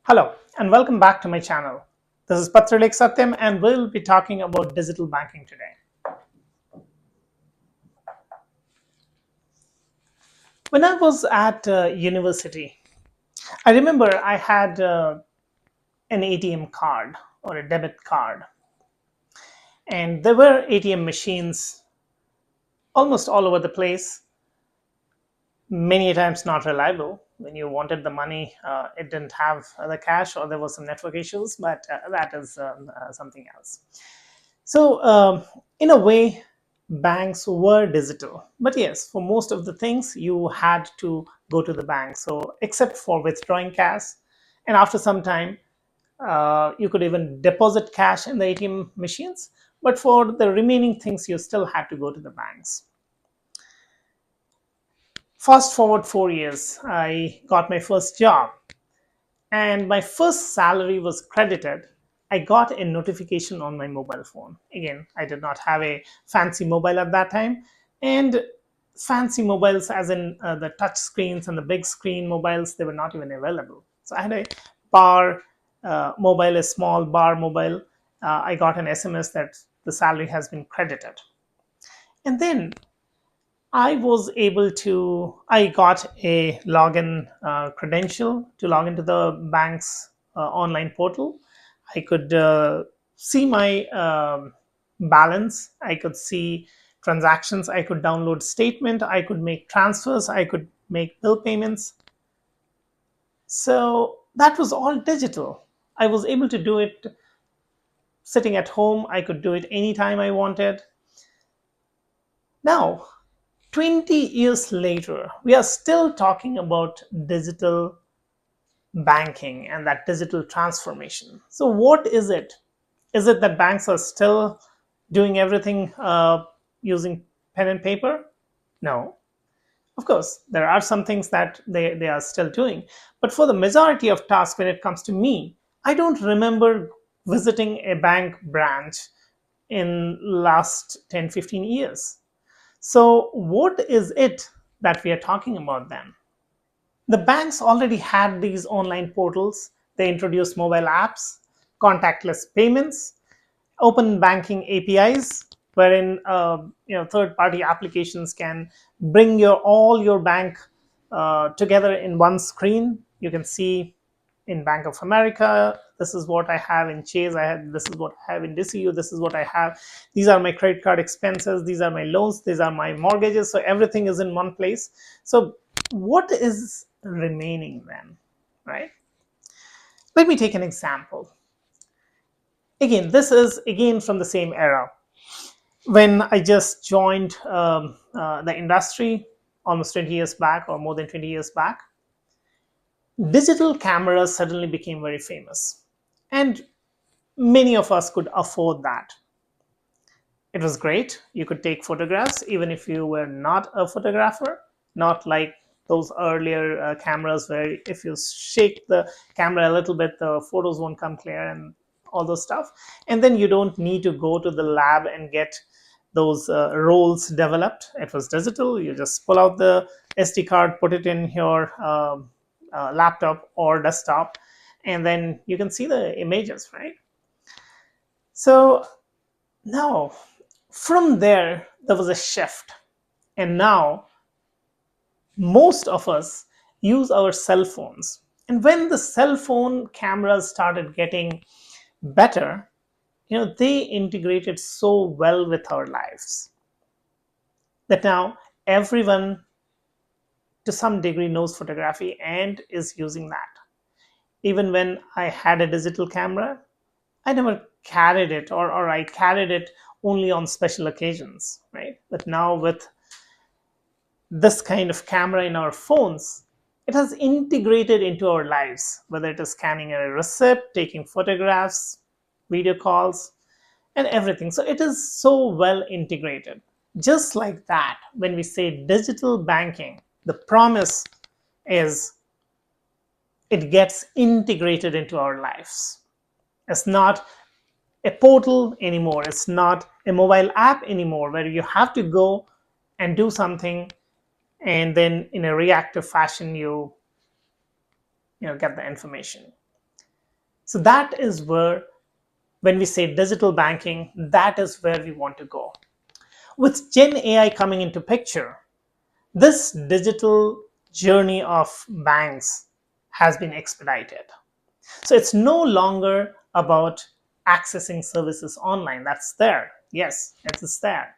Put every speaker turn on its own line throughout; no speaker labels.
Hello and welcome back to my channel. This is Patrilik Satyam and we'll be talking about digital banking today. When I was at university, I remember I had an ATM card or a debit card, and there were ATM machines almost all over the place, many times not reliable. When you wanted the money, it didn't have the cash or there was some network issues, but that is something else. So, in a way, banks were digital. But yes, for most of the things, you had to go to the bank. So, except for withdrawing cash, and after some time, you could even deposit cash in the ATM machines. But for the remaining things, you still had to go to the banks. Fast forward 4 years, I got my first job, and my first salary was credited. I got a notification on my mobile phone. Again, I did not have a fancy mobile at that time, and fancy mobiles, as in the touch screens and the big screen mobiles, they were not even available. So I had a bar mobile, a small bar mobile. I got an SMS that the salary has been credited, and then I got a login credential to log into the bank's online portal. I could see my balance. I could see transactions. I could download statement. I could make transfers. I could make bill payments. So that was all digital. I was able to do it sitting at home. I could do it anytime I wanted. Now, 20 years later, we are still talking about digital banking and that digital transformation. So, what is it? Is it that banks are still doing everything using pen and paper? No. Of course, there are some things that they are still doing. But for the majority of tasks, when it comes to me, I don't remember visiting a bank branch in last 10-15 years. So what is it that we are talking about then? The banks already had these online portals. They introduced mobile apps, contactless payments, open banking APIs, wherein third-party applications can bring all your bank together in one screen. You can see in Bank of America, this is what I have in Chase. This is what I have in DCU. This is what I have. These are my credit card expenses. These are my loans. These are my mortgages. So everything is in one place. So what is remaining then, right? Let me take an example. Again, this is again from the same era. When I just joined the industry almost 20 years back or more than 20 years back, digital cameras suddenly became very famous. And many of us could afford that. It was great. You could take photographs even if you were not a photographer, not like those earlier cameras where if you shake the camera a little bit, the photos won't come clear and all those stuff. And then you don't need to go to the lab and get those rolls developed. It was digital. You just pull out the SD card, put it in your laptop or desktop, and then you can see the images, right? So now from there was a shift, and now most of us use our cell phones. And when the cell phone cameras started getting better, they integrated so well with our lives that now everyone to some degree knows photography and is using that. Even when I had a digital camera, I never carried it, or I carried it only on special occasions, right? But now with this kind of camera in our phones, it has integrated into our lives, whether it is scanning a receipt, taking photographs, video calls, and everything. So it is so well integrated. Just like that, when we say digital banking, the promise is it gets integrated into our lives. It's not a portal anymore. It's not a mobile app anymore where you have to go and do something and then in a reactive fashion you get the information. So that is where, when we say digital banking, that is where we want to go. With Gen AI coming into picture, this digital journey of banks has been expedited. So it's no longer about accessing services online. That's there. Yes, it is there.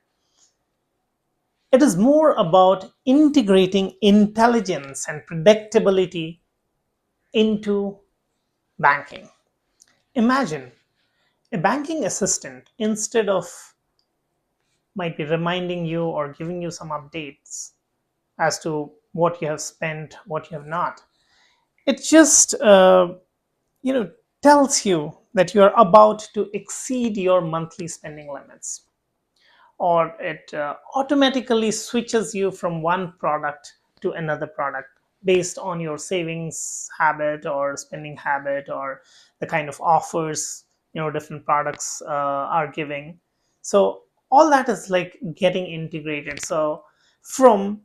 It is more about integrating intelligence and predictability into banking. Imagine a banking assistant, instead of might be reminding you or giving you some updates as to what you have spent, what you have not. It just you know tells you that you are about to exceed your monthly spending limits, or it automatically switches you from one product to another product based on your savings habit or spending habit, or the kind of offers different products are giving. So all that is like getting integrated. So from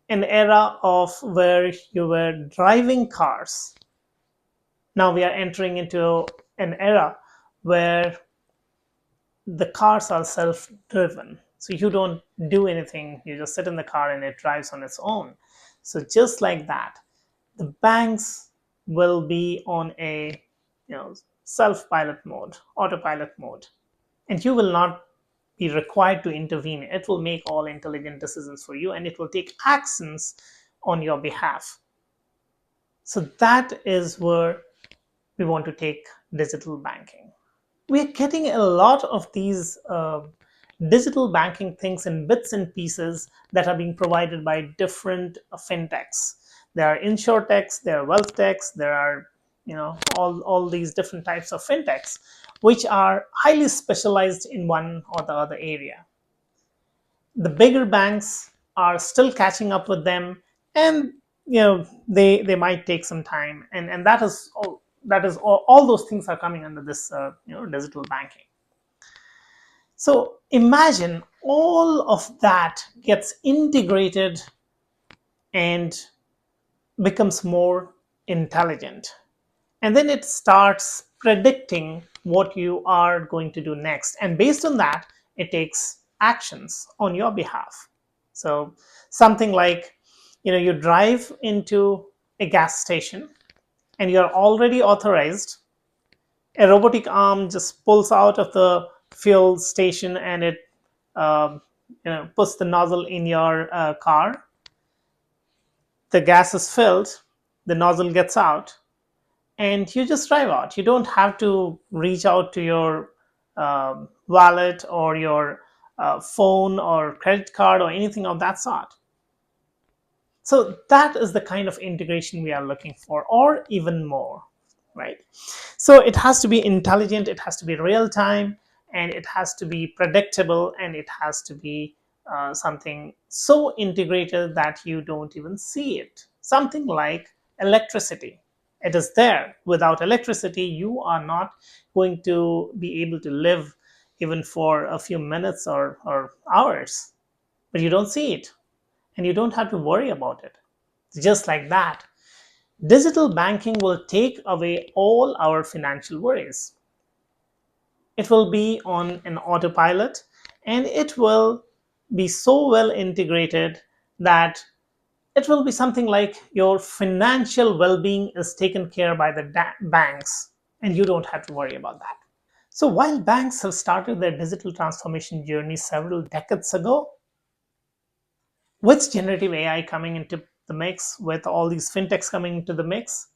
an era of where you were driving cars, now we are entering into an era where the cars are self-driven. So you don't do anything, you just sit in the car and it drives on its own. So just like that, the banks will be on a self-pilot mode, autopilot mode, and you will not be required to intervene. It will make all intelligent decisions for you, and it will take actions on your behalf. So that is where we want to take digital banking. We are getting a lot of these digital banking things in bits and pieces that are being provided by different fintechs. There are insurtechs, there are wealth techs, there are all these different types of fintechs, which are highly specialized in one or the other area. The bigger banks are still catching up with them, and they might take some time, and all those things are coming under this digital banking. So imagine all of that gets integrated and becomes more intelligent, and then it starts predicting what you are going to do next, and based on that it takes actions on your behalf. So something like, you drive into a gas station and you're already authorized. A robotic arm just pulls out of the fuel station, and it puts the nozzle in your car. The gas is filled, the nozzle gets out, and you just drive out. You don't have to reach out to your wallet or your phone or credit card or anything of that sort. So that is the kind of integration we are looking for, or even more, right? So it has to be intelligent, it has to be real time, and it has to be predictable, and it has to be something so integrated that you don't even see it. Something like electricity. It is there. Without electricity, you are not going to be able to live even for a few minutes or hours. But you don't see it, and you don't have to worry about it. Just like that, digital banking will take away all our financial worries. It will be on an autopilot, and it will be so well integrated that it will be something like your financial well-being is taken care by the banks, and you don't have to worry about that. So while banks have started their digital transformation journey several decades ago, with generative AI coming into the mix, with all these fintechs coming into the mix,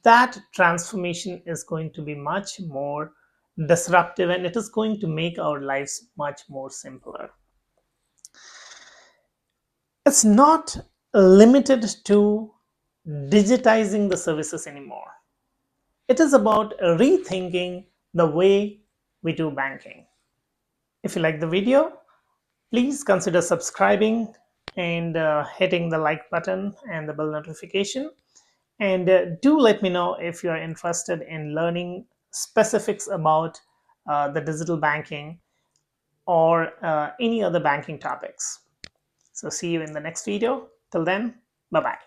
that transformation is going to be much more disruptive, and it is going to make our lives much more simpler. It's not limited to digitizing the services anymore. It is about rethinking the way we do banking. If you like the video, please consider subscribing and hitting the like button and the bell notification. And do let me know if you're interested in learning specifics about the digital banking or any other banking topics. So see you in the next video. Till then, bye-bye.